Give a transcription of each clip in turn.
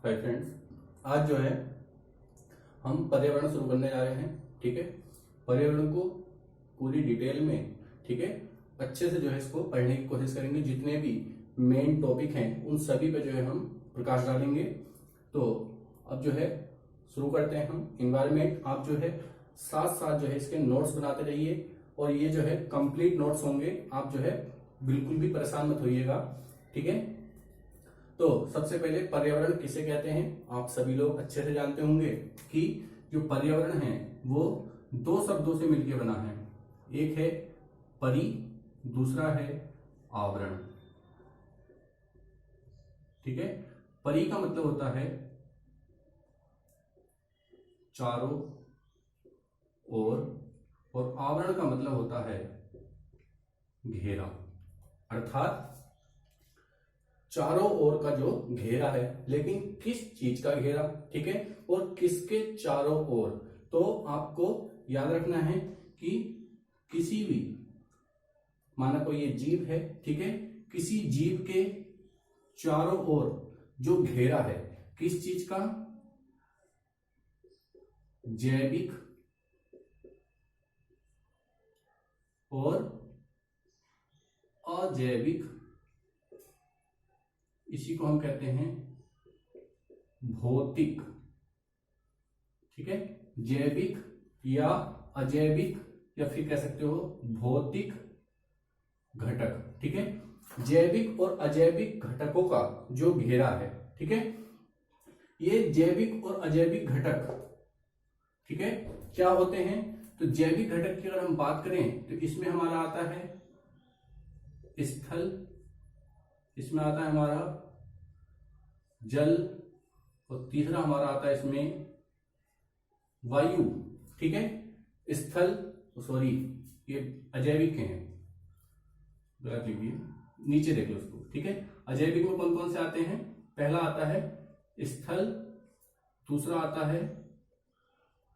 Hi friends, आज जो है हम पर्यावरण शुरू करने जा रहे हैं। ठीक है, पर्यावरण को पूरी डिटेल में, ठीक है, अच्छे से जो है इसको पढ़ने की कोशिश करेंगे। जितने भी मेन टॉपिक हैं उन सभी पे जो है हम प्रकाश डालेंगे। तो अब जो है शुरू करते हैं हम। इन्वायरमेंट, आप जो है साथ साथ जो है इसके नोट्स बनाते रहिए और ये जो है कंप्लीट नोट्स होंगे। आप जो है बिल्कुल भी परेशान मत होइएगा। ठीक है, तो सबसे पहले पर्यावरण किसे कहते हैं आप सभी लोग अच्छे से जानते होंगे कि जो पर्यावरण है वो दो शब्दों से मिलकर बना है। एक है परि, दूसरा है आवरण। ठीक है, परि का मतलब होता है चारों ओर और आवरण का मतलब होता है घेरा। अर्थात चारों ओर का जो घेरा है, लेकिन किस चीज का घेरा, ठीक है, और किसके चारों ओर। तो आपको याद रखना है कि किसी भी, माना कोई ये जीव है, ठीक है, किसी जीव के चारों ओर जो घेरा है किस चीज का, जैविक और अजैविक, इसी को हम कहते हैं भौतिक। ठीक है, जैविक या अजैविक या फिर कह सकते हो भौतिक घटक। ठीक है, जैविक और अजैविक घटकों का जो घेरा है, ठीक है, ये जैविक और अजैविक घटक, ठीक है, क्या होते हैं। तो जैविक घटक की अगर हम बात करें तो इसमें हमारा आता है स्थल, इसमें आता है हमारा जल और तीसरा हमारा आता है इसमें वायु। ठीक है, स्थल, सॉरी ये अजैविक के हैं, गलत लिख दिए, नीचे देख लो उसको। ठीक है, अजैविक में कौन कौन से आते हैं, पहला आता है स्थल, दूसरा आता है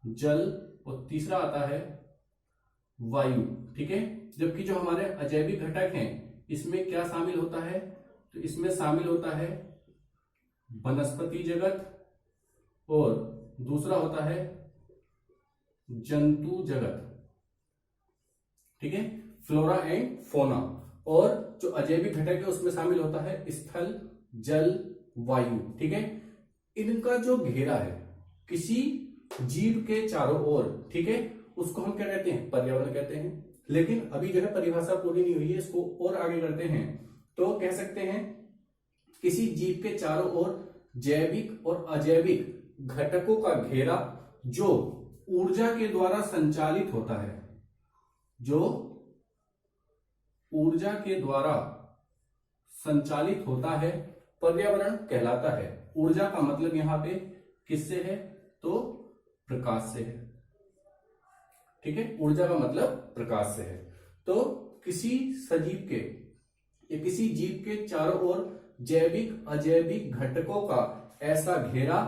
जल और तीसरा आता है वायु। ठीक है, जबकि जो हमारे अजैविक घटक हैं इसमें क्या शामिल होता है, तो इसमें शामिल होता है वनस्पति जगत और दूसरा होता है जंतु जगत। ठीक है, फ्लोरा एंड फोना। और जो अजैविक घटक है उसमें शामिल होता है स्थल, जल, वायु। ठीक है, इनका जो घेरा है किसी जीव के चारों ओर, ठीक है, उसको हम क्या कहते हैं, पर्यावरण कहते हैं। लेकिन अभी जो है परिभाषा पूरी नहीं हुई है, इसको और आगे करते हैं तो कह सकते हैं किसी जीव के चारों ओर जैविक और अजैविक घटकों का घेरा जो ऊर्जा के द्वारा संचालित होता है, जो ऊर्जा के द्वारा संचालित होता है, पर्यावरण कहलाता है। ऊर्जा का मतलब यहां पे किससे है, तो प्रकाश से है। ठीक है, ऊर्जा का मतलब प्रकाश से है। तो किसी सजीव के या किसी जीव के चारों ओर जैविक अजैविक घटकों का ऐसा घेरा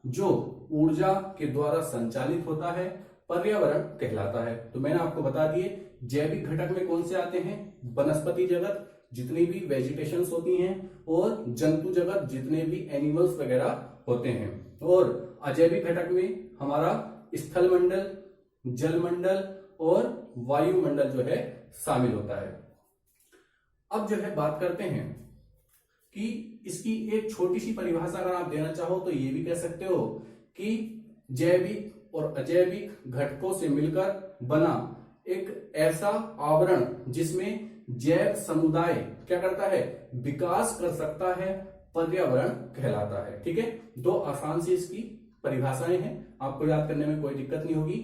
जो ऊर्जा के द्वारा संचालित होता है, पर्यावरण कहलाता है। तो मैंने आपको बता दिए जैविक घटक में कौन से आते हैं, वनस्पति जगत जितनी भी वेजिटेशंस होती हैं और जंतु जगत जितने भी एनिमल्स वगैरह होते हैं। और अजैविक घटक में हमारा स्थल मंडल, जल मंडल और वायुमंडल जो है शामिल होता है। अब जो है बात करते हैं कि इसकी एक छोटी सी परिभाषा अगर आप देना चाहो तो ये भी कह सकते हो कि जैविक और अजैविक घटकों से मिलकर बना एक ऐसा आवरण जिसमें जैव समुदाय क्या करता है, विकास कर सकता है, पर्यावरण कहलाता है। ठीक है, दो आसान सी इसकी परिभाषाएं हैं, आपको याद करने में कोई दिक्कत नहीं होगी।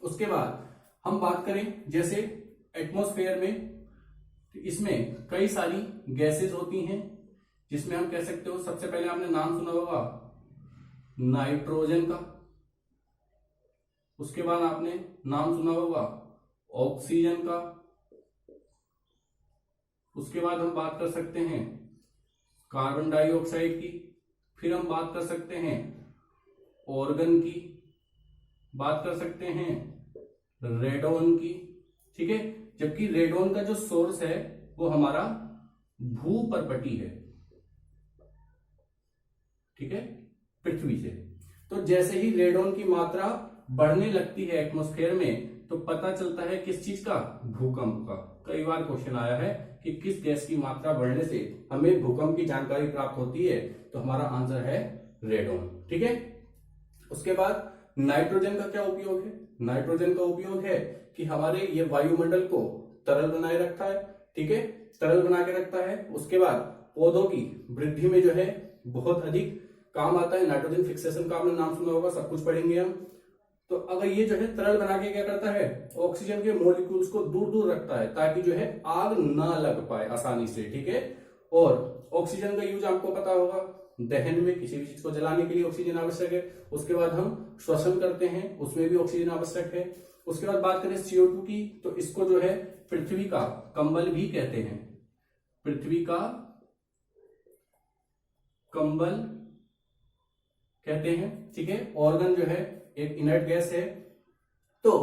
उसके बाद हम बात करें जैसे एटमॉस्फेयर में, तो इसमें कई सारी गैसेस होती हैं जिसमें हम कह सकते हो, सबसे पहले आपने नाम सुना होगा नाइट्रोजन का, उसके बाद आपने नाम सुना होगा ऑक्सीजन का, उसके बाद हम बात कर सकते हैं कार्बन डाइऑक्साइड की, फिर हम बात कर सकते हैं ऑर्गन की, बात कर सकते हैं रेडोन की। ठीक है, जबकि रेडोन का जो सोर्स है वो हमारा भूपर्पटी है। ठीक है, पृथ्वी से। तो जैसे ही रेडॉन की मात्रा बढ़ने लगती है एटमॉस्फेयर में, तो पता चलता है किस चीज का, भूकंप का। कई बार क्वेश्चन आया है कि किस गैस की मात्रा बढ़ने से हमें भूकंप की जानकारी प्राप्त होती है, तो हमारा आंसर है रेडॉन। ठीक है। उसके बाद नाइट्रोजन का क्या उपयोग है? नाइट्रोजन का उपयोग है कि हमारे ये वायुमंडल को तरल बनाए रखता है। ठीक है, तरल बना के रखता है। उसके बाद पौधों की वृद्धि में जो है बहुत अधिक काम आता है। नाइट्रोजन फिक्सेशन का आपने नाम सुना होगा, सब कुछ पढ़ेंगे हम। तो अगर ये जो है तरल बना के क्या करता है, ऑक्सीजन के मॉलिक्यूल्स को दूर दूर रखता है ताकि जो है आग ना लग पाए आसानी से। ठीक है, और ऑक्सीजन का यूज आपको पता होगा, दहन में किसी भी चीज को जलाने के लिए ऑक्सीजन आवश्यक है। उसके बाद हम श्वसन करते हैं, उसमें भी ऑक्सीजन आवश्यक है। उसके बाद बात करें CO2 की, तो इसको जो है पृथ्वी का कंबल भी कहते हैं। पृथ्वी का कंबल कहते हैं। ठीक है, ऑर्गन जो है एक इनर्ट गैस है। तो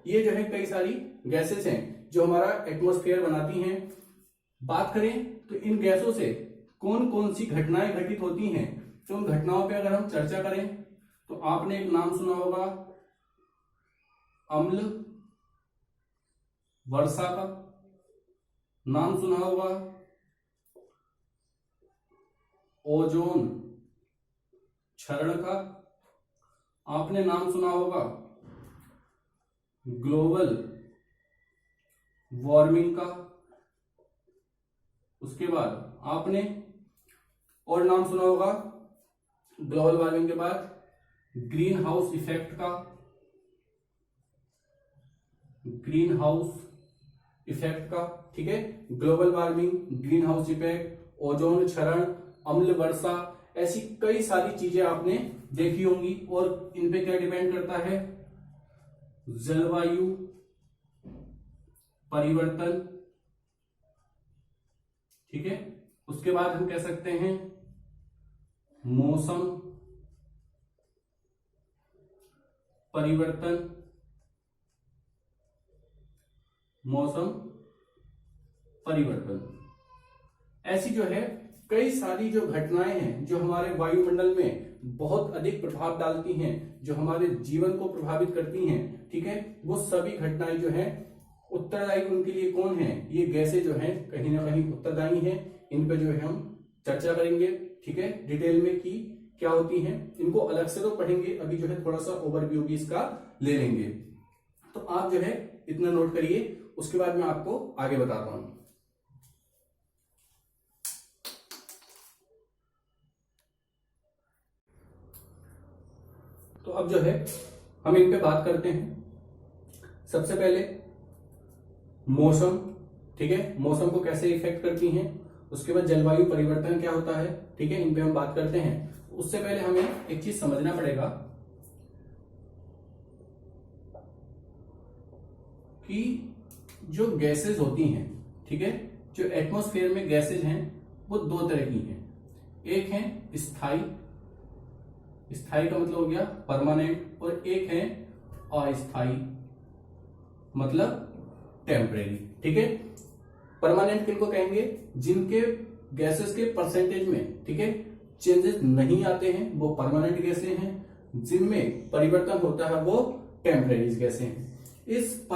ये जो है कई सारी गैसेस हैं जो हमारा एटमॉस्फेयर बनाती हैं। बात करें तो इन गैसों से कौन कौन सी घटनाएं घटित होती हैं, तो उन घटनाओं पे अगर हम चर्चा करें तो आपने एक नाम सुना होगा अम्ल वर्षा का, नाम सुना होगा ओजोन क्षरण का, आपने नाम सुना होगा ग्लोबल वार्मिंग का। उसके बाद आपने और नाम सुना होगा ग्लोबल वार्मिंग के बाद ग्रीन हाउस इफेक्ट का, ग्रीन हाउस इफेक्ट का। ठीक है, global warming, green house effect, ozone क्षरण, अम्ल वर्षा, ऐसी कई सारी चीजें आपने देखी होंगी। और इन पे क्या डिपेंड करता है, जलवायु परिवर्तन। ठीक है, उसके बाद हम कह सकते हैं मौसम परिवर्तन, मौसम परिवर्तन। ऐसी जो है कई सारी जो घटनाएं हैं जो हमारे वायुमंडल में बहुत अधिक प्रभाव डालती हैं, जो हमारे जीवन को प्रभावित करती हैं। ठीक है, वो सभी घटनाएं जो है उत्तरदायी उनके लिए कौन है, ये गैसें जो हैं कहीं ना कहीं उत्तरदायी हैं। इन पे जो है हम चर्चा करेंगे। ठीक है, डिटेल में कि क्या होती हैं, इनको अलग से तो पढ़ेंगे, अभी जो है थोड़ा सा ओवरव्यू भी इसका ले लेंगे। तो आप जो है इतना नोट करिए, उसके बाद मैं आपको आगे बताता हूं। तो अब जो है हम इन पे बात करते हैं। सबसे पहले मौसम। ठीक है, मौसम को कैसे इफेक्ट करती हैं। उसके बाद जलवायु परिवर्तन क्या होता है। ठीक है, इन पे हम बात करते हैं। उससे पहले हमें एक चीज समझना पड़ेगा कि जो गैसेस होती हैं, ठीक है, जो एटमॉस्फेयर में गैसेज हैं वो दो तरह की हैं। एक है स्थायी, स्थायी का मतलब हो गया परमानेंट, और एक है अस्थायी मतलब टेम्परेरी। ठीक है, परमानेंट किनको कहेंगे, जिनके गैसेस के परसेंटेज में, ठीक है, चेंजेस नहीं आते हैं, वो परमानेंट गैसें हैं। जिनमें परिवर्तन होता है वो टेम्परेरी गैसें हैं। इस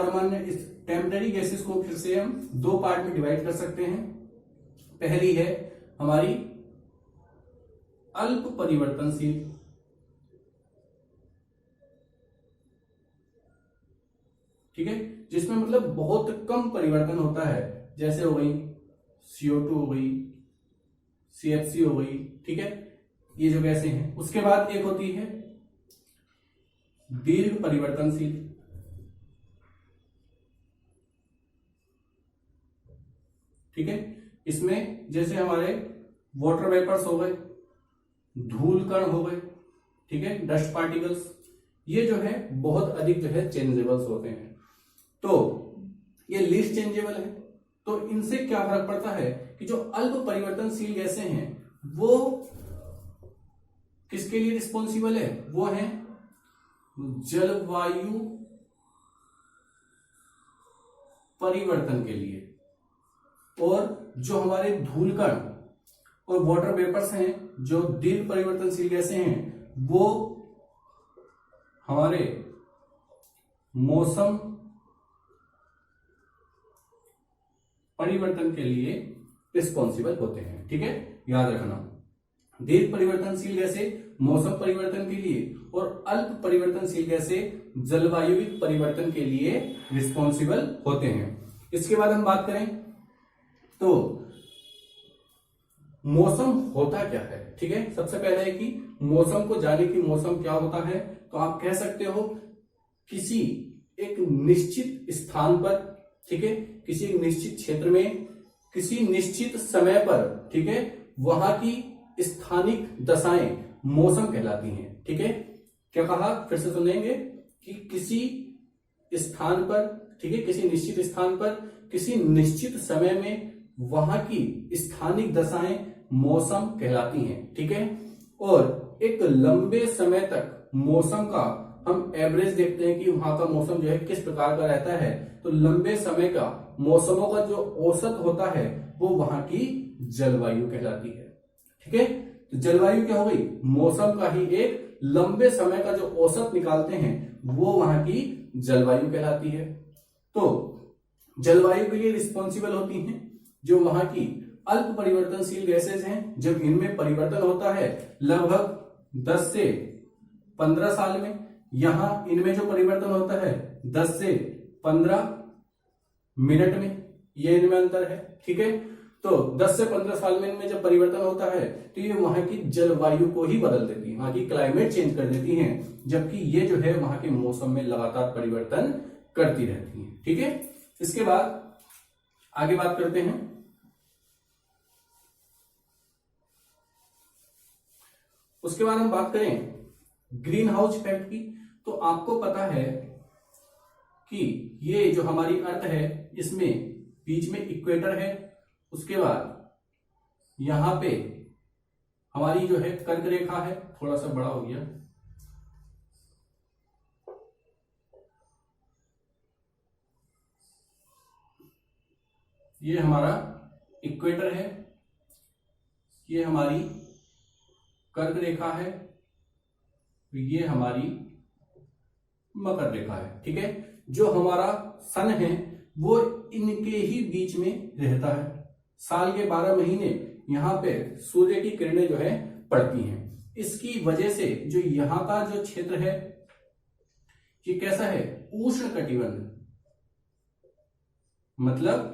टेम्परेरी गैसेस को फिर से हम दो पार्ट में डिवाइड कर सकते हैं। पहली है हमारी अल्प परिवर्तनशील, ठीक है, जिसमें मतलब बहुत कम परिवर्तन होता है, जैसे हो गई CO2 हो गई, CFC हो गई। ठीक है, ये जो गैसें हैं। उसके बाद एक होती है दीर्घ परिवर्तनशील, ठीक है, इसमें जैसे हमारे वाटर वेपर्स हो गए, धूल कण हो गए, ठीक है, डस्ट पार्टिकल्स, ये जो है बहुत अधिक जो है चेंजेबल्स होते हैं। तो ये लीस्ट चेंजेबल है। तो इनसे क्या फर्क पड़ता है कि जो अल्प परिवर्तनशील गैसें हैं वो किसके लिए रिस्पॉन्सिबल है, वो है जलवायु परिवर्तन के लिए। और जो हमारे धूलकण और वाटर वेपर्स हैं, जो दीर्घ परिवर्तनशील गैसें हैं, वो हमारे मौसम परिवर्तन के लिए रिस्पॉन्सिबल होते हैं। ठीक है, याद रखना, दीर्घ परिवर्तनशील गैसें मौसम परिवर्तन के लिए और अल्प परिवर्तनशील गैसें जलवायु परिवर्तन के लिए रिस्पॉन्सिबल होते हैं। इसके बाद हम बात करें तो मौसम होता क्या है। ठीक है, सबसे पहले है कि मौसम को जाने कि मौसम क्या होता है, तो आप कह सकते हो किसी एक निश्चित स्थान पर, ठीक है, किसी एक निश्चित क्षेत्र में किसी निश्चित समय पर, ठीक है, वहां की स्थानिक दशाएं मौसम कहलाती हैं। ठीक है, क्या कहा, फिर से सुनेंगे कि किसी स्थान पर, ठीक है, किसी निश्चित स्थान पर किसी निश्चित समय में वहां की स्थानिक दशाएं मौसम कहलाती हैं। ठीक है, और एक लंबे समय तक मौसम का हम एवरेज देखते हैं कि वहां का मौसम जो है किस प्रकार का रहता है, तो लंबे समय का मौसमों का जो औसत होता है वो वहां की जलवायु कहलाती है। ठीक है, तो जलवायु क्या हो गई, मौसम का ही एक लंबे समय का जो औसत निकालते हैं वो वहां की जलवायु कहलाती है। तो जलवायु के लिए रिस्पॉन्सिबल होती हैं जो वहां की अल्प परिवर्तनशील गैसेज हैं, जब इनमें परिवर्तन होता है लगभग 10 से 15 साल में, यहां इनमें जो परिवर्तन होता है 10 से 15 मिनट में, ये इनमें अंतर है। ठीक है, तो 10 से 15 साल में इनमें जब परिवर्तन होता है तो ये वहां की जलवायु को ही बदल देती है, वहां की क्लाइमेट चेंज कर देती हैं, जबकि ये जो है वहां के मौसम में लगातार परिवर्तन करती रहती है। ठीक है, इसके बाद आगे बात करते हैं। उसके बाद हम बात करें ग्रीन हाउस इफेक्ट की। तो आपको पता है कि ये जो हमारी अर्थ है इसमें बीच में इक्वेटर है, उसके बाद यहां पे हमारी जो है कर्क रेखा है, थोड़ा सा बड़ा हो गया, ये हमारा इक्वेटर है, ये हमारी कर्क रेखा है, ये हमारी मकर रेखा है। ठीक है, जो हमारा सन है वो इनके ही बीच में रहता है। साल के 12 महीने यहां पे सूर्य की किरणें जो है पड़ती हैं। इसकी वजह से जो यहां का जो क्षेत्र है ये कैसा है, उष्ण कटिबंध, मतलब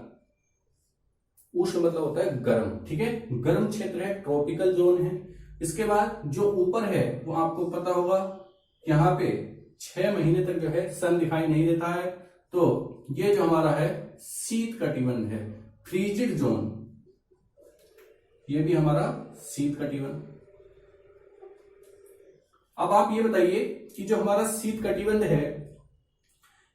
उष्ण मतलब होता है गर्म। ठीक है, गर्म क्षेत्र है, ट्रॉपिकल जोन है। इसके बाद जो ऊपर है वो आपको पता होगा, यहाँ पे 6 महीने तक जो है सन दिखाई नहीं देता है, तो ये जो हमारा है शीत कटिबंध है, फ्रीजिड जोन, ये भी हमारा शीत कटिबंध। अब आप ये बताइए कि जो हमारा शीत कटिबंध है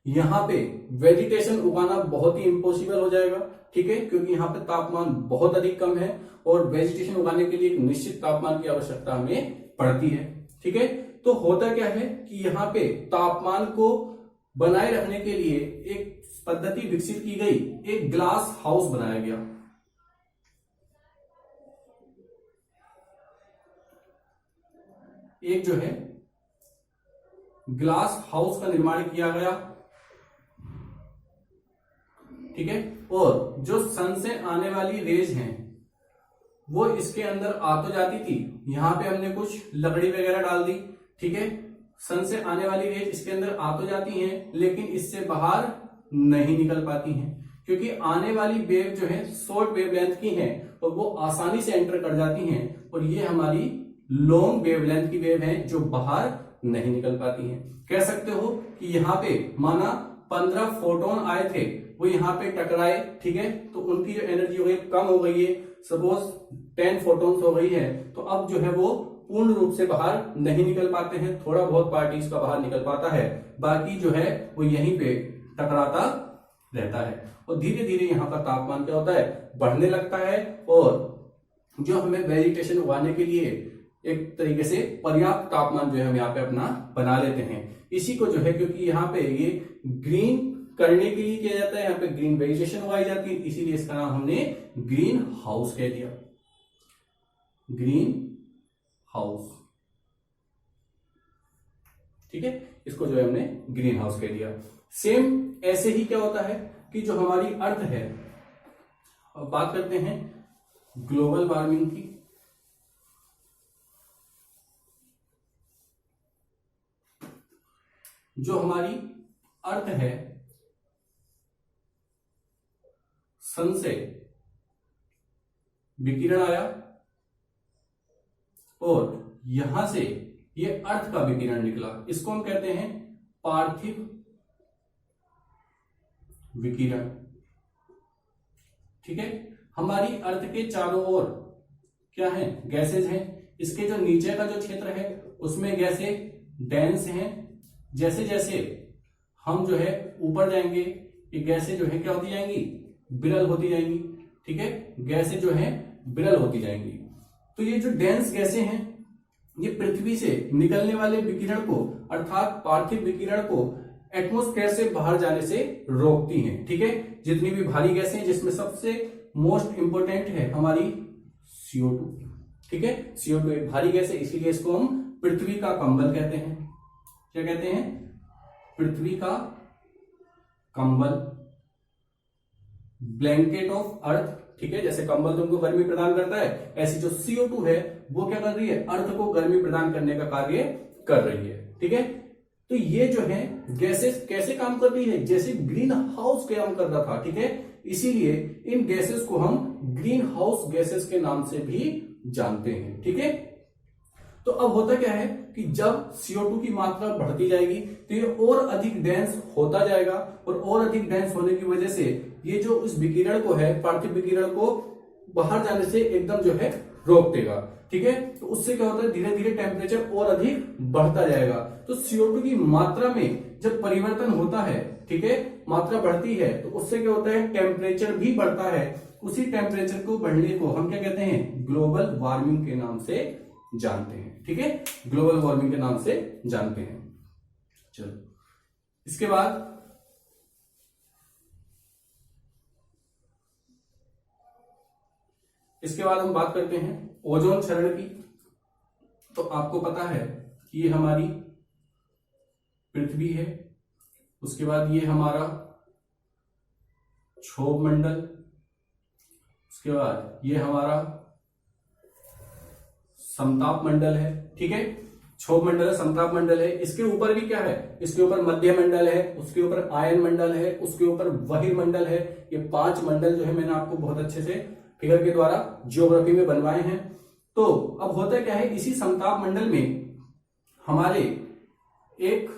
यहां पे वेजिटेशन उगाना बहुत ही इम्पॉसिबल हो जाएगा। ठीक है, क्योंकि यहाँ पे तापमान बहुत अधिक कम है और वेजिटेशन उगाने के लिए एक निश्चित तापमान की आवश्यकता हमें पड़ती है। ठीक है, तो होता क्या है कि यहाँ पे तापमान को बनाए रखने के लिए एक पद्धति विकसित की गई, एक ग्लास हाउस बनाया गया। एक जो है ग्लास हाउस का निर्माण किया गया। ठीक है, और जो सन से आने वाली रेज हैं वो इसके अंदर आ तो जाती थी, यहां पे हमने कुछ लकड़ी वगैरह डाल दी। ठीक है, सन से आने वाली रेज इसके अंदर आ तो जाती हैं लेकिन इससे बाहर नहीं निकल पाती हैं, क्योंकि आने वाली वेव जो है शॉर्ट वेवलेंथ की है और वो आसानी से एंटर कर जाती हैं, और ये हमारी लॉन्ग वेवलेंथ की वेव है जो बाहर नहीं निकल पाती हैं। कह सकते हो कि यहाँ पे माना 15 फोटोन आए थे, वो यहाँ पे टकराए। ठीक है, तो उनकी जो एनर्जी हो गई कम हो गई है, सपोज 10 फोटोन्स हो गई है, तो अब जो है वो पूर्ण रूप से बाहर नहीं निकल पाते हैं, थोड़ा बहुत पार्टिक्स का बाहर निकल पाता है, बाकी जो है वो यहीं पे टकराता रहता है। और धीरे धीरे यहाँ का तापमान क्या होता है, बढ़ने लगता है, और जो हमें वेजिटेशन उगाने के लिए एक तरीके से पर्याप्त तापमान जो है हम यहाँ पे अपना बना लेते हैं। इसी को जो है, क्योंकि यहाँ पे ये ग्रीन करने के लिए किया जाता है, यहाँ पे ग्रीन वेजिटेशन उगाई जाती है, इसीलिए इसका नाम हमने ग्रीन हाउस कह दिया, ग्रीन हाउस। ठीक है, इसको जो है हमने ग्रीन हाउस कह दिया। सेम ऐसे ही क्या होता है कि जो हमारी अर्थ है, अब बात करते हैं ग्लोबल वार्मिंग की। जो हमारी अर्थ है सन से विकिरण आया और यहां से ये अर्थ का विकिरण निकला, इसको हम कहते हैं पार्थिव विकिरण। ठीक है, हमारी अर्थ के चारों ओर क्या है, गैसेज हैं। इसके जो नीचे का जो क्षेत्र है उसमें गैसें डेंस हैं। जैसे जैसे हम जो है ऊपर जाएंगे ये गैसें जो है क्या होती जाएंगी, विरल होती जाएंगी। ठीक है, गैसें जो है विरल होती जाएंगी। तो ये जो डेंस गैसें हैं ये पृथ्वी से निकलने वाले विकिरण को अर्थात पार्थिव विकिरण को एटमॉस्फेयर से बाहर जाने से रोकती हैं। ठीक है, जितनी भी भारी गैसें हैं जिसमें सबसे मोस्ट इंपोर्टेंट है हमारी CO2। ठीक है, CO2 एक भारी गैस है, इसीलिए इसको हम पृथ्वी का कंबल कहते हैं। क्या कहते हैं, पृथ्वी का कंबल, ब्लैंकेट ऑफ अर्थ। ठीक है, जैसे कंबल तुमको गर्मी प्रदान करता है, ऐसी जो CO2 है वो क्या कर रही है, अर्थ को गर्मी प्रदान करने का कार्य कर रही है। ठीक है, तो ये जो है गैसेस कैसे काम कर रही है, जैसे ग्रीन हाउस काम कर रहा था। ठीक है, इसीलिए इन गैसेस को हम ग्रीन हाउस गैसेस के नाम से भी जानते हैं। ठीक है, तो अब होता क्या है कि जब CO2 की मात्रा बढ़ती जाएगी तो ये और अधिक डेंस होता जाएगा और अधिक डेंस होने की वजह से ये जो इस विकिरण को है, पार्थिव विकिरण को बाहर जाने से एकदम जो है रोक देगा। ठीक है, तो उससे क्या होता है, धीरे धीरे टेम्परेचर और अधिक बढ़ता जाएगा। तो CO2 की मात्रा में जब परिवर्तन होता है, ठीक है, मात्रा बढ़ती है तो उससे क्या होता है, टेम्परेचर भी बढ़ता है। उसी टेम्परेचर को बढ़ने को हम क्या कहते हैं, ग्लोबल वार्मिंग के नाम से जानते हैं। ठीक है, ग्लोबल वार्मिंग के नाम से जानते हैं। चलो, इसके बाद हम बात करते हैं ओजोन क्षरण की। तो आपको पता है कि ये हमारी पृथ्वी है, उसके बाद ये हमारा क्षोभ मंडल, उसके बाद ये हमारा समताप मंडल है। ठीक है, क्षोभ मंडल है, समताप मंडल है। इसके ऊपर भी क्या है, इसके ऊपर मध्य मंडल है, उसके ऊपर आयन मंडल है, उसके ऊपर बहिर्मंडल है। ये 5 मंडल जो है मैंने आपको बहुत अच्छे से फिगर के द्वारा ज्योग्राफी में बनवाए हैं। तो अब होता क्या है, इसी समताप मंडल में हमारे एक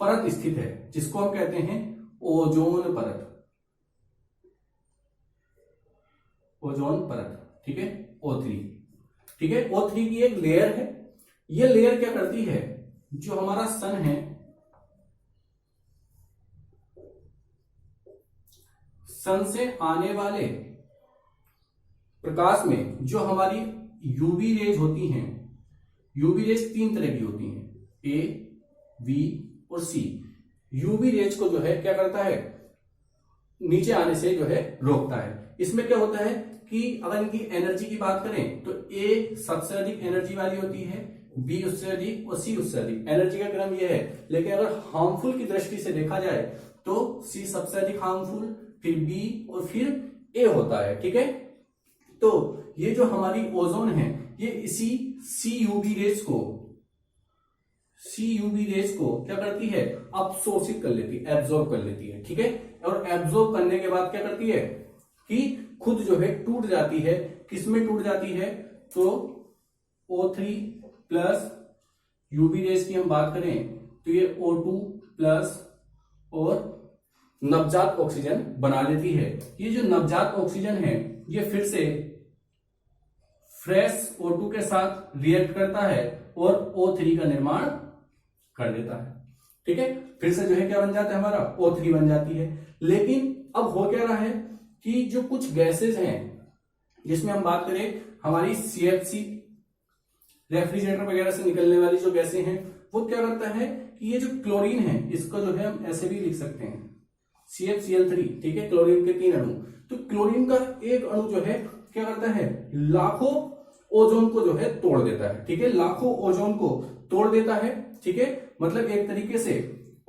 परत स्थित है जिसको हम कहते हैं ओजोन परत। ओजोन परत, ठीक है, O3। ठीक है, O3 की एक लेयर है। ये लेयर क्या करती है, जो हमारा सन है, सन से आने वाले प्रकाश में जो हमारी यूवी रेज होती हैं, यूवी रेज 3 तरह की होती हैं, A, B और C। यूवी रेज को जो है क्या करता है, नीचे आने से जो है रोकता है। इसमें क्या होता है कि अगर इनकी एनर्जी की बात करें तो A सबसे अधिक एनर्जी वाली होती है, B उससे अधिक और C उससे अधिक। एनर्जी का क्रम यह है। लेकिन अगर हार्मफुल की दृष्टि से देखा जाए तो C सबसे अधिक हार्मफुल, फिर B और फिर A होता है। ठीक है, तो ये जो हमारी ओजोन है ये इसी सी यूवी रेज को क्या करती है, अवशोषित कर लेती है, एब्जॉर्ब कर लेती है। ठीक है, और एब्जॉर्ब करने के बाद क्या करती है कि खुद जो है टूट जाती है। किसमें टूट जाती है, तो O3 प्लस यूवी रेज की हम बात करें तो ये O2 प्लस और नवजात ऑक्सीजन बना लेती है। ये जो नवजात ऑक्सीजन है ये फिर से फ्रेश O2 के साथ रिएक्ट करता है और O3 का निर्माण कर देता है। ठीक है, फिर से जो है क्या बन जाता है, हमारा O3 बन जाती है। लेकिन अब हो क्या रहा है कि जो कुछ गैसेस हैं जिसमें हम बात करें हमारी CFC, रेफ्रिजरेटर वगैरह से निकलने वाली जो गैसें हैं, वो क्या करता है कि ये जो क्लोरीन है इसको जो है हम ऐसे भी लिख सकते हैं CFCl3। ठीक है, क्लोरीन के 3 अणु। तो क्लोरीन का एक अणु जो है क्या करता है, लाखों ओजोन को जो है तोड़ देता है। ठीक है, लाखों ओजोन को तोड़ देता है, ठीक है, मतलब एक तरीके से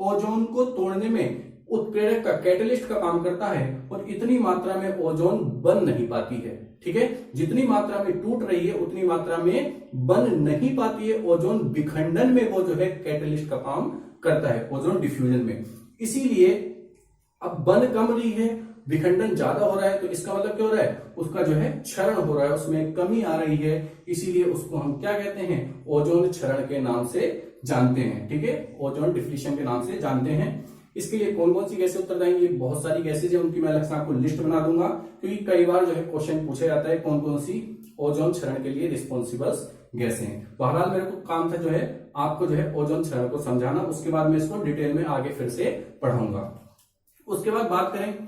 ओजोन को तोड़ने में उत्प्रेरक का, कैटलिस्ट का काम करता है, और इतनी मात्रा में ओजोन बन नहीं पाती है, ठीक है, जितनी मात्रा में टूट रही है उतनी मात्रा में बन नहीं पाती है। ओजोन विखंडन में वो जो है कैटलिस्ट का काम करता है, ओजोन डिफ्यूजन में। इसीलिए अब बन कम रही है, विखंडन ज्यादा हो रहा है, तो इसका मतलब क्या हो रहा है, उसका जो है क्षरण हो रहा है, उसमें कमी आ रही है, इसीलिए उसको हम क्या कहते हैं, ओजोन क्षरण के नाम से जानते हैं, ठीक है, ओजोन डिप्लीशन के नाम से जानते हैं। इसके लिए कौन कौन सी गैसें उत्तरदायी, बहुत सारी गैसेज है, उनकी मैं अलग से आपको लिस्ट बना दूंगा, क्योंकि कई बार जो है क्वेश्चन पूछा जाता है कौन कौन सी ओजोन क्षरण के लिए रिस्पॉन्सिबल गैसें हैं। बहरहाल मेरे को काम था जो है आपको जो है ओजोन क्षरण को समझाना, उसके बाद मैं इसको डिटेल में आगे फिर से पढ़ाऊंगा। उसके बाद बात करें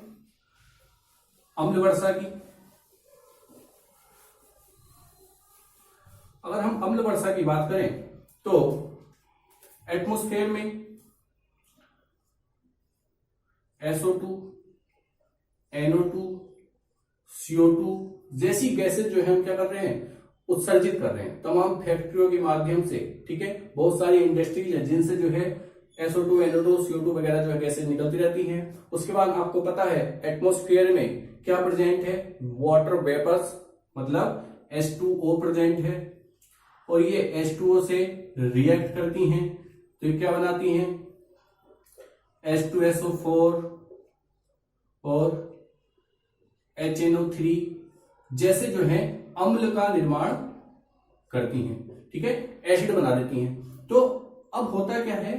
अम्ल वर्षा की। अगर हम अम्ल वर्षा की बात करें तो एटमॉस्फेयर में SO2, NO2, CO2 जैसी गैसेज जो है हम क्या कर रहे हैं, उत्सर्जित कर रहे हैं तमाम फैक्ट्रियों के माध्यम से, ठीक है, बहुत सारी इंडस्ट्रीज है जिनसे जो है SO2, NO2, CO2 वगैरह जो है गैसेज निकलती रहती हैं। उसके बाद आपको पता है एटमॉस्फेयर में क्या प्रेजेंट है, वाटर वेपर्स, मतलब H2O प्रेजेंट है, और ये H2O से रिएक्ट करती हैं, तो ये क्या बनाती हैं, H2SO4 और HNO3 जैसे जो है अम्ल का निर्माण करती हैं, ठीक है, एसिड बना देती हैं। तो अब होता क्या है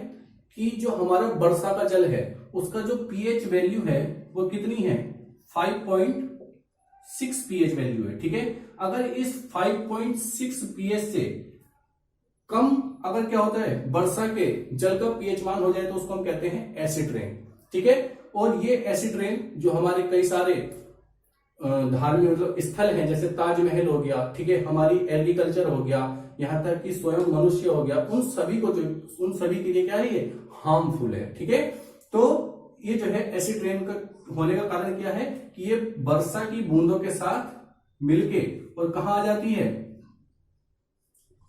कि जो हमारा वर्षा का जल है उसका जो पीएच वैल्यू है वो कितनी है, 5.6 पीएच वैल्यू है, ठीक है। अगर इस 5.6 पीएच से कम अगर क्या होता है, वर्षा के जल का पीएच मान हो जाए तो उसको हम कहते हैं एसिड रेन, ठीक है। और ये एसिड रेन जो हमारे कई सारे धार्मिक मतलब स्थल हैं, जैसे ताजमहल हो गया, ठीक है, हमारी एग्रीकल्चर हो गया, यहाँ तक कि स्वयं मनुष्य हो गया, उन सभी को जो, उन सभी के लिए क्या है, ये हार्मफुल है, ठीक है। तो ये जो है एसिड रेन का होने का कारण क्या है कि ये वर्षा की बूंदों के साथ मिलके और कहां आ जाती है,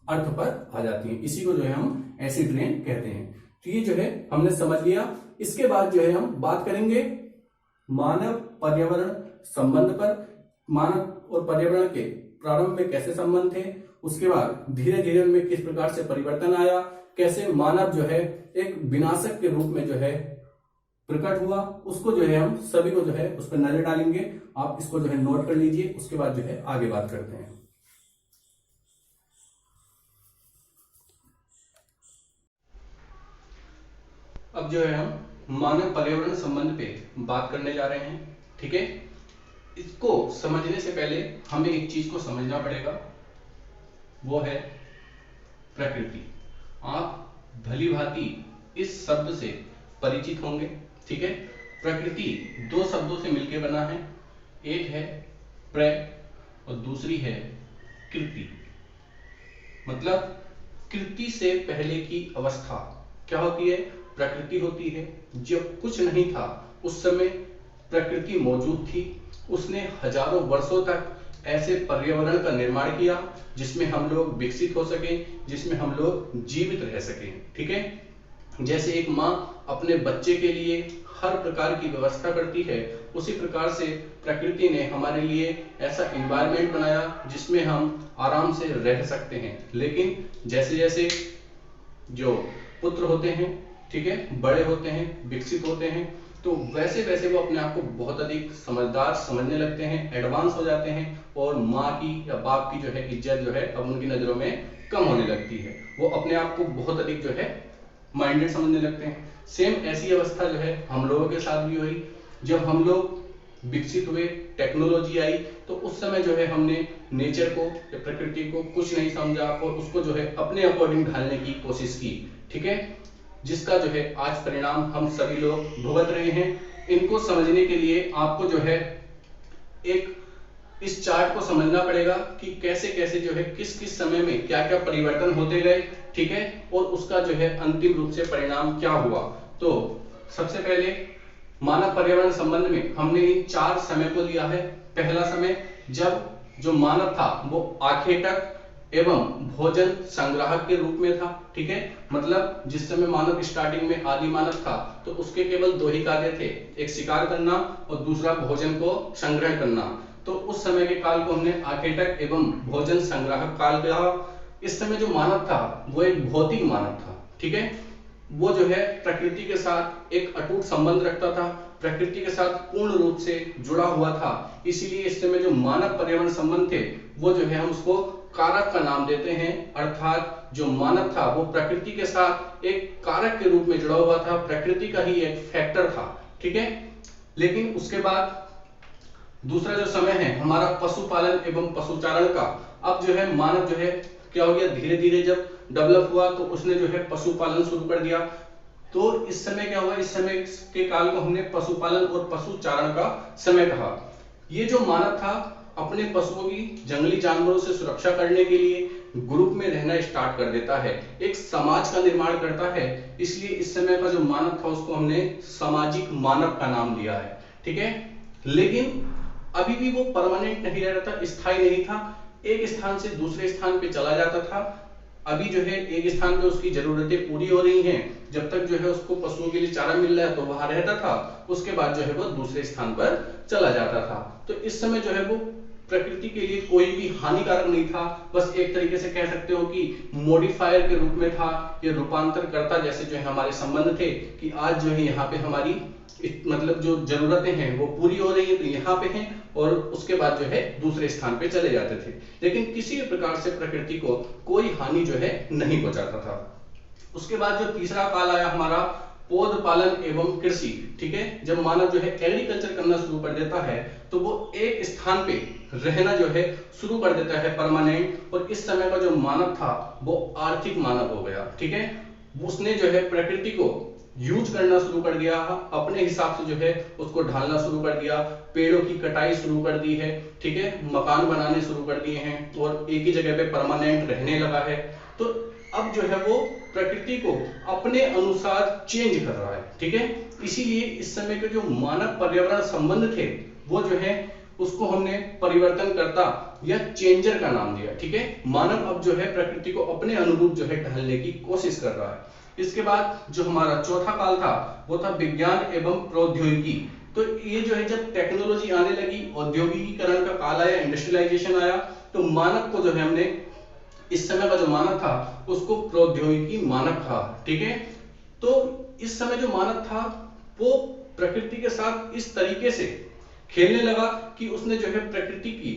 अर्थ पर आ जाती है, इसी को जो है हम एसिड रेन कहते हैं। तो ये जो है हमने समझ लिया। इसके बाद जो है हम बात करेंगे मानव पर्यावरण संबंध पर, मानव और पर्यावरण के प्रारंभ में कैसे संबंध थे, उसके बाद धीरे धीरे उनमें किस प्रकार से परिवर्तन आया, कैसे मानव जो है एक विनाशक के रूप में जो है प्रकट हुआ, उसको जो है हम सभी को जो है उस पर नजर डालेंगे। आप इसको जो है नोट कर लीजिए, उसके बाद जो है आगे बात करते हैं। अब जो है हम मानव पर्यावरण संबंध पे बात करने जा रहे हैं, ठीक है। इसको समझने से पहले हमें एक चीज को समझना पड़ेगा, वो है प्रकृति। आप भली भांति इस शब्द से परिचित होंगे, ठीक है। प्रकृति दो शब्दों से मिलकर बना है, एक है प्र और दूसरी है कृति। मतलब कृति से पहले की अवस्था क्या होती है, प्रकृति होती है। जब कुछ नहीं था उस समय प्रकृति मौजूद थी, उसने हजारों वर्षों तक ऐसे पर्यावरण का निर्माण किया जिसमें हम लोग विकसित हो सके, जिसमें हम लोग जीवित रह सके, ठीक है। जैसे एक माँ अपने बच्चे के लिए हर प्रकार की व्यवस्था करती है, उसी प्रकार से प्रकृति ने हमारे लिए ऐसा एनवायरनमेंट बनाया जिसमें हम आराम से रह सकते हैं। लेकिन जैसे जैसे जो पुत्र होते हैं, ठीक है, बड़े होते हैं, विकसित होते हैं, तो वैसे वैसे वो अपने आप को बहुत अधिक समझदार समझने लगते हैं, एडवांस हो जाते हैं, और माँ की या बाप की जो है इज्जत जो है अब उनकी नजरों में कम होने लगती है। वो अपने आप को बहुत अधिक जो है माइंडेड समझने लगते हैं। सेम ऐसी अवस्था जो है हम लोगों के साथ भी हुई। जब हम लोग विकसित हुए, टेक्नोलॉजी आई, तो उस समय जो है हमने नेचर को या प्रकृति को कुछ नहीं समझा और उसको जो है अपने अकॉर्डिंग ढालने की कोशिश की, ठीक है, जिसका जो है आज परिणाम हम सभी लोग भुगत रहे हैं। इनको समझने के लिए आपको जो है एक इस चार्ट को समझना पड़ेगा कि कैसे कैसे जो है किस किस समय में क्या क्या परिवर्तन होते गए, ठीक है, और उसका जो है अंतिम रूप से परिणाम क्या हुआ। तो सबसे पहले मानव पर्यावरण संबंध में हमने इन 4 समय को लिया है। पहला समय जब जो मानव था वो आखेटक एवं भोजन संग्राहक के रूप में था। ठीक है, मतलब जिस समय मानव स्टार्टिंग में आदि मानव था तो उसके केवल दो ही कार्य थे, एक शिकार करना और दूसरा भोजन को संग्रह करना। तो उस समय के काल को हमने आखेटक एवं भोजन संग्राहक काल कहा। इस समय जो मानव था वो एक भौतिक मानव था। ठीक है, वो जो है प्रकृति के साथ एक अटूट संबंध रखता था, प्रकृति के साथ पूर्ण रूप से जुड़ा हुआ था। इसीलिए इस समय जो मानव पर्यावरण संबंध थे वो जो है हम उसको कारक का नाम देते हैं, अर्थात जो मानव था वो प्रकृति के साथ एक कारक के रूप में जुड़ा हुआ था, प्रकृति का ही एक फैक्टर था। ठीक है, लेकिन उसके बाद दूसरा जो समय है हमारा पशुपालन एवं पशुचारण का। अब जो है मानव जो है क्या हो गया, धीरे धीरे जब डेवलप हुआ तो उसने जो है पशुपालन शुरू कर दिया। तो इस समय क्या हुआ, इस समय के काल को हमने पशुपालन और पशुचारण का समय कहा। ये जो मानव था अपने पशुओं की जंगली जानवरों से सुरक्षा करने के लिए ग्रुप में रहना स्टार्ट कर देता है, एक समाज का निर्माण करता है। इसलिए इस समय का जो मानव था उसको हमने सामाजिक मानव का नाम दिया है। ठीक है, लेकिन अभी भी वो परमानेंट नहीं रह रहा था, स्थायी नहीं था, एक स्थान से दूसरे स्थान पे चला जाता था। अभी जो है एक स्थान पे उसकी जरूरतें पूरी हो रही हैं, जब तक जो है उसको पशुओं के लिए चारा मिल रहा है तो वहां रहता था, उसके बाद जो है वो दूसरे स्थान पर चला जाता था। तो इस समय जो है वो प्रकृति के लिए कोई भी हानिकारक नहीं था, बस एक तरीके से कह सकते हो कि मॉडिफायर के रूप में था, ये रूपांतर करता जैसे जो है हमारे संबंध थे कि आज जो है यहाँ पे हमारी मतलब जो जरूरतें हैं वो पूरी हो रही है तो यहाँ पे हैं, और उसके बाद जो है दूसरे स्थान पे चले जाते थे, लेकिन किसी भी प्रकार से प्रकृति को कोई हानि जो है नहीं पहुंचाता था। उसके बाद जो तीसरा काल आया हमारा पौध पालन एवं कृषि। ठीक है, जब मानव जो है एग्रीकल्चर करना शुरू कर देता है तो वो एक स्थान पे रहना जो है शुरू कर देता है परमानेंट, और इस समय का जो मानव था वो आर्थिक मानव हो गया। ठीक है, उसने जो है प्रकृति को यूज करना शुरू कर दिया, अपने हिसाब से जो है उसको ढालना शुरू कर दिया, पेड़ों की कटाई शुरू कर दी है। ठीक है, मकान बनाने शुरू कर दिए हैं और एक ही जगह पे परमानेंट रहने लगा है। तो अब जो है वो प्रकृति को अपने अनुसार चेंज कर रहा है। ठीक है, इसीलिए इस समय के जो मानव पर्यावरण संबंध थे वो जो है उसको हमने परिवर्तन करता या चेंजर का नाम दिया। ठीक है, मानव अब जो है प्रकृति को अपने अनुरूप जो है ढालने की कोशिश कर रहा है। इसके बाद जो हमारा चौथा काल था वो था विज्ञान एवं प्रौद्योगिकी। तो ये जो है जब टेक्नोलॉजी आने लगी, औद्योगिकीकरण का काल आया, इंडस्ट्रियलाइजेशन आया, तो मानव को जो है हमने इस समय का जो मानव था उसको प्रौद्योगिकी मानव कहा। ठीक है, तो इस समय जो मानव था वो प्रकृति के साथ इस तरीके से खेलने लगा कि उसने जो है प्रकृति की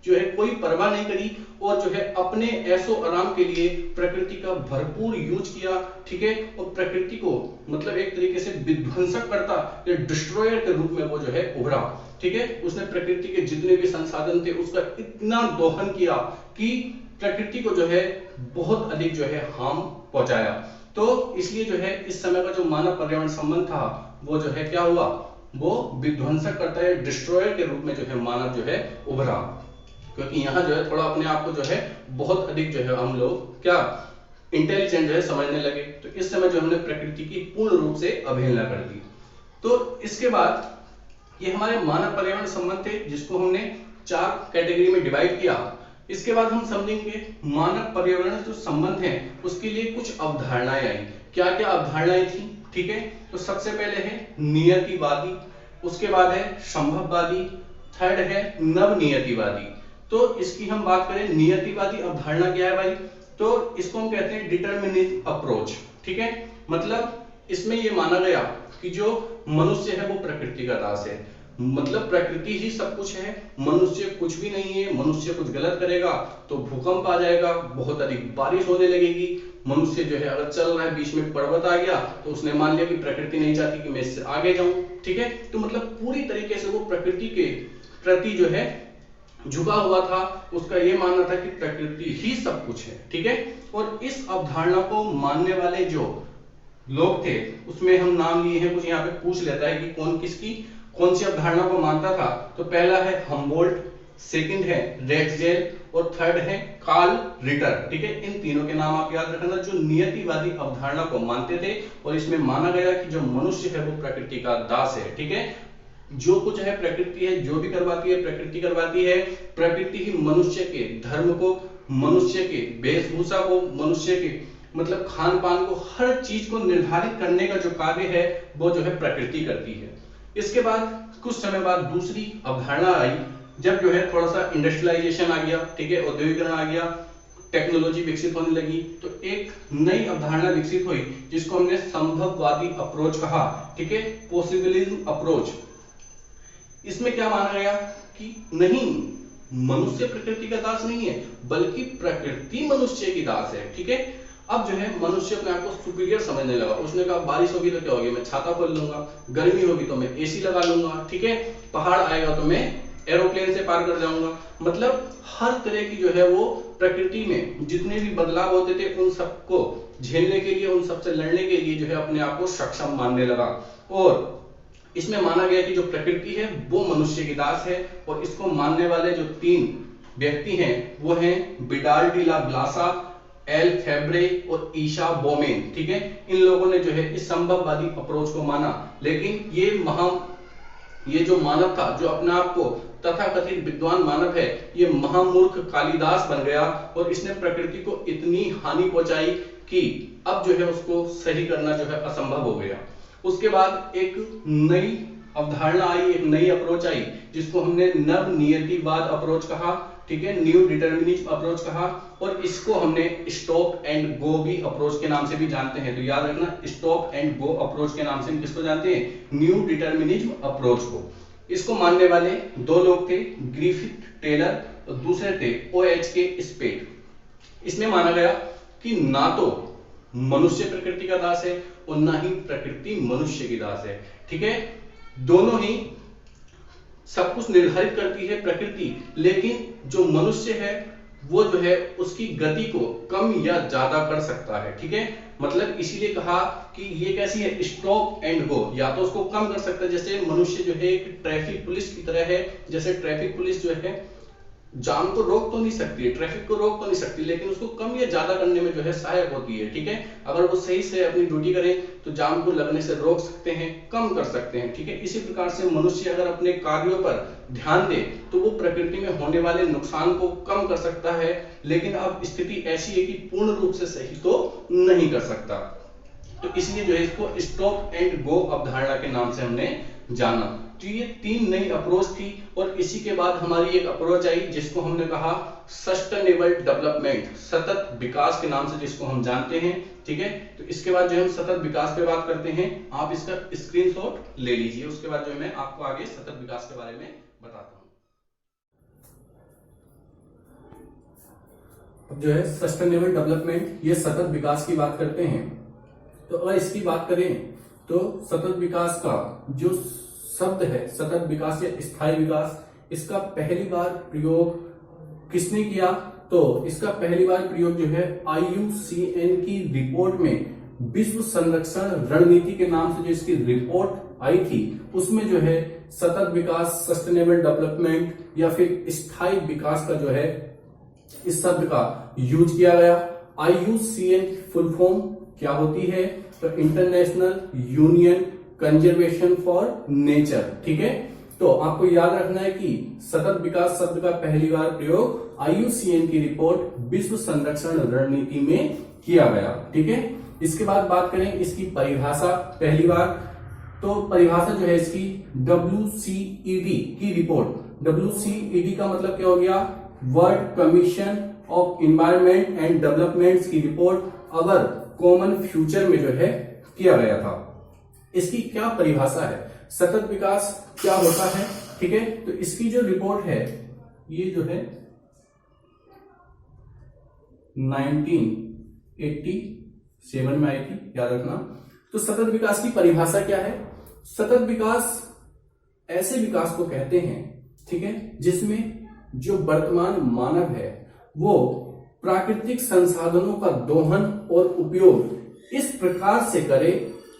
जो है कोई परवाह नहीं करी और जो है अपने ऐशो आराम के लिए प्रकृति का भरपूर यूज किया। ठीक है, और प्रकृति को मतलब एक तरीके से विध्वंसक करता या डिस्ट्रॉयर के रूप में वो जो है उभरा। ठीक है, उसने प्रकृति के जितने भी संसाधन थे उसका इतना दोहन किया कि प्रकृति को जो है बहुत अधिक जो है हार्म पहुंचाया। तो इसलिए जो है इस समय का जो मानव पर्यावरण संबंध था वो जो है क्या हुआ, वो विध्वंसक करता है, डिस्ट्रॉयर के रूप में जो है मानव जो है उभरा, क्योंकि यहाँ जो है थोड़ा अपने आप को जो है बहुत अधिक जो है हम लोग क्या इंटेलिजेंट जो है समझने लगे। तो इस समय जो हमने प्रकृति की पूर्ण रूप से अवहेलना कर दी। तो इसके बाद ये हमारे मानव पर्यावरण संबंध थे जिसको हमने 4 कैटेगरी में डिवाइड किया। इसके बाद हम समझेंगे मानव पर्यावरण जो संबंध है उसके लिए कुछ अवधारणाएं आई। क्या क्या अवधारणाएं थी? ठीक है, तो सबसे पहले है नियतिवादी, उसके बाद है संभववादी, थर्ड है नवनियतिवादी। तो इसकी हम बात करें, नियतिवादी अवधारणा क्या है भाई, तो इसको हम कहते हैं डिटरमिनिस्ट अप्रोच। ठीक है, मतलब इसमें यह माना गया कि जो मनुष्य है वो प्रकृति का दास है, मतलब प्रकृति ही सब कुछ है, मनुष्य कुछ भी नहीं है। मनुष्य कुछ गलत करेगा तो भूकंप आ जाएगा, बहुत अधिक बारिश होने लगेगी। मनुष्य जो है अगर चल रहा है बीच में पर्वत आ गया तो उसने मान लिया कि प्रकृति नहीं चाहती कि मैं इससे आगे जाऊं। ठीक है, तो मतलब पूरी तरीके से वो प्रकृति के प्रति जो है झुका हुआ था, उसका यह मानना था कि प्रकृति ही सब कुछ है। ठीक है, और इस अवधारणा को मानने वाले जो लोग थे उसमें हम नाम लिए हैं, कुछ यहाँ पे पूछ लेता है कि कौन किसकी कौन सी अवधारणा को मानता था। तो पहला है हम्बोल्ट, सेकंड है रेक्सजेल और थर्ड है कार्ल रिटर। ठीक है, इन तीनों के नाम आप याद रखना, जो नियतिवादी अवधारणा को मानते थे और इसमें माना गया कि जो मनुष्य है वो प्रकृति का दास है। ठीक है, जो कुछ है प्रकृति है, जो भी करवाती है प्रकृति करवाती है, प्रकृति ही मनुष्य के धर्म को, मनुष्य के वेशभूषा को, मनुष्य के मतलब खान पान को, हर चीज को निर्धारित करने का जो कार्य है वो जो है प्रकृति करती है। इसके बाद कुछ समय बाद दूसरी अवधारणा आई, जब जो है थोड़ा सा इंडस्ट्रियलाइजेशन आ गया, ठीक है, औद्योगिकरण आ गया, टेक्नोलॉजी विकसित होने लगी, तो एक नई अवधारणा विकसित हुई जिसको हमने संभववादी अप्रोच कहा, ठीक है, पॉसिबिलिज्म अप्रोच। इसमें क्या माना गया कि नहीं, मनुष्य प्रकृति का दास नहीं है, बल्कि प्रकृति मनुष्य की दास है, ठीक है। अब जो है मनुष्य अपने आप को सुपीरियर समझने लगा। उसने कहा बारिश होगी तो क्या होगी, मैं छाता खोल लूंगा, गर्मी होगी तो मैं एसी लगा लूंगा, ठीक है, पहाड़ आएगा तो मैं एरोप्लेन से पार कर जाऊंगा। मतलब हर तरह की जो है वो प्रकृति में जितने भी बदलाव होते थे उन सबको झेलने के लिए, उन सबसे लड़ने के लिए जो है अपने आप को सक्षम मानने लगा। और इसमें माना गया कि जो प्रकृति है वो मनुष्य की दास है। और इसको मानने वाले जो 3 व्यक्ति हैं वो हैं विडाल डी ला ब्लासा, एल फेब्रे और ईशा बोमेन, ठीक है। इन लोगों ने जो है इस संभववादी अप्रोच को माना। लेकिन ये जो मानव था, जो अपने आप को तथाकथित विद्वान मानव है, ये महामूर्ख कालिदास बन गया और इसने प्रकृति को इतनी हानि पहुंचाई कि अब जो है उसको सही करना जो है असंभव हो गया। उसके बाद एक नई अवधारणा आई, एक नई अप्रोच आई जिसको हमने नव नियतिवाद अप्रोच कहा, ठीक है, न्यू डिटर्मिनिज्म अप्रोच कहा। और इसको हमने स्टॉप एंड गो भी अप्रोच के नाम से भी जानते हैं। तो याद रखना, स्टॉप एंड गो अप्रोच के नाम से हम किसको जानते हैं, न्यू डिटर्मिनिज्म अप्रोच को। इसको मानने वाले 2 लोग थे, ग्रिफिथ टेलर और दूसरे थे OHK स्पेड। इसमें माना गया कि ना तो मनुष्य प्रकृति का दास है और ना ही प्रकृति मनुष्य की दास है, ठीक है। दोनों ही सब कुछ निर्धारित करती है प्रकृति, लेकिन जो मनुष्य है वो जो है उसकी गति को कम या ज्यादा कर सकता है, ठीक है। मतलब इसीलिए कहा कि ये कैसी है, स्टॉप एंड गो। या तो उसको कम कर सकता है, जैसे मनुष्य जो है एक ट्रैफिक पुलिस की तरह है। जैसे ट्रैफिक पुलिस जो है जाम को रोक तो नहीं सकती है, ट्रैफिक को रोक तो नहीं सकती, लेकिन उसको कम या ज्यादा करने में जो है सहायक होती है, ठीक है। अगर वो सही से अपनी ड्यूटी करें तो जाम को लगने से रोक सकते हैं, कम कर सकते हैं, ठीक है। इसी प्रकार से मनुष्य अगर अपने कार्यों पर ध्यान दे तो वो प्रकृति में होने वाले नुकसान को कम कर सकता है। लेकिन अब स्थिति ऐसी है कि पूर्ण रूप से सही तो नहीं कर सकता। तो इसलिए जो है इसको स्टॉप एंड गो अवधारणा के नाम से हमने जाना। तो ये 3 नई अप्रोच थी। और इसी के बाद हमारी एक अप्रोच आई जिसको हमने कहा सस्टेनेबल डेवलपमेंट, सतत विकास के नाम से जिसको हम जानते हैं, ठीक है। तो इसके बाद जो हम सतत विकास पे बात करते हैं, आप इसका स्क्रीनशॉट ले लीजिए। उसके बाद जो मैं आपको आगे सतत विकास के बारे में बताता हूं। अब जो है सस्टेनेबल डेवलपमेंट, ये सतत विकास की बात करते हैं। तो अगर इसकी बात करें तो सतत विकास का जो शब्द है, सतत विकास या स्थायी विकास, इसका पहली बार प्रयोग किसने किया? तो इसका पहली बार प्रयोग जो है IUCN की रिपोर्ट में, विश्व संरक्षण रणनीति के नाम से जो इसकी रिपोर्ट आई थी, उसमें जो है सतत विकास, सस्टेनेबल डेवलपमेंट या फिर स्थायी विकास का जो है इस शब्द का यूज किया गया। IUCN की फुल फॉर्म क्या होती है? तो international union conservation for nature, ठीक है। तो आपको याद रखना है कि सतत विकास शब्द का पहली बार प्रयोग IUCN की रिपोर्ट विश्व संरक्षण रणनीति में किया गया, ठीक है। इसके बाद बात करें इसकी परिभाषा, पहली बार तो परिभाषा जो है इसकी WCED की रिपोर्ट। WCED का मतलब क्या हो गया? World commission of environment and development की रिपोर्ट अवर कॉमन फ्यूचर में जो है किया गया था। इसकी क्या परिभाषा है, सतत विकास क्या होता है, ठीक है। तो इसकी जो रिपोर्ट है ये जो है 1987 में आई थी, याद रखना। तो सतत विकास की परिभाषा क्या है? सतत विकास ऐसे विकास को कहते हैं, ठीक है, जिसमें जो वर्तमान मानव है वो प्राकृतिक संसाधनों का दोहन और उपयोग इस प्रकार से करे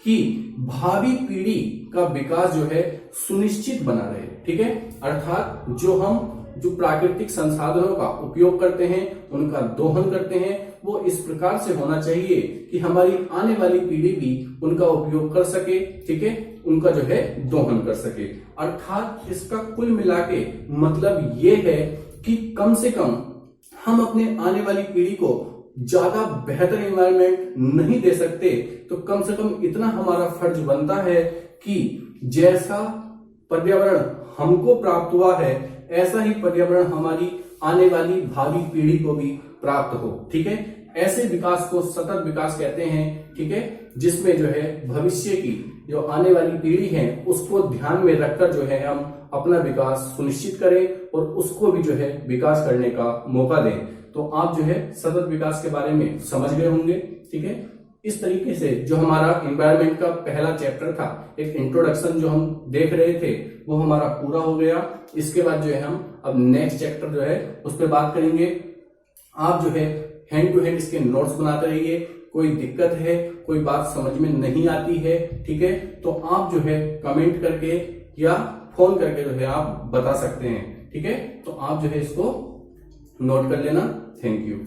कि भावी पीढ़ी का विकास जो है सुनिश्चित बना रहे, ठीक है। अर्थात जो प्राकृतिक संसाधनों का उपयोग करते हैं, उनका दोहन करते हैं, वो इस प्रकार से होना चाहिए कि हमारी आने वाली पीढ़ी भी उनका उपयोग कर सके, ठीक है, उनका जो है दोहन कर सके। अर्थात इसका कुल मिलाके मतलब ये है कि कम से कम हम अपने आने वाली पीढ़ी को ज्यादा बेहतर एनवायरनमेंट नहीं दे सकते, तो कम से कम इतना हमारा फर्ज बनता है कि जैसा पर्यावरण हमको प्राप्त हुआ है ऐसा ही पर्यावरण हमारी आने वाली भावी पीढ़ी को भी प्राप्त हो। ठीक है, ऐसे विकास को सतत विकास कहते हैं। ठीक है, जिसमें जो है भविष्य की जो आने वाली पीढ़ी है उसको ध्यान में रखकर जो है हम अपना विकास सुनिश्चित करें और उसको भी जो है विकास करने का मौका दें। तो आप जो है सतत विकास के बारे में समझ गए होंगे। ठीक है, इस तरीके से जो हमारा एनवायरनमेंट का पहला चैप्टर था, एक इंट्रोडक्शन जो हम देख रहे थे, वो हमारा पूरा हो गया। इसके बाद जो है हम अब नेक्स्ट चैप्टर जो है उस पर बात करेंगे। आप जो है हैंड टू हैंड इसके नोट्स बनाते रहिए। कोई दिक्कत है, कोई बात समझ में नहीं आती है, ठीक है, तो आप जो है कमेंट करके या फोन करके जो है आप बता सकते हैं। ठीक है, तो आप जो है इसको नोट कर लेना। Thank you.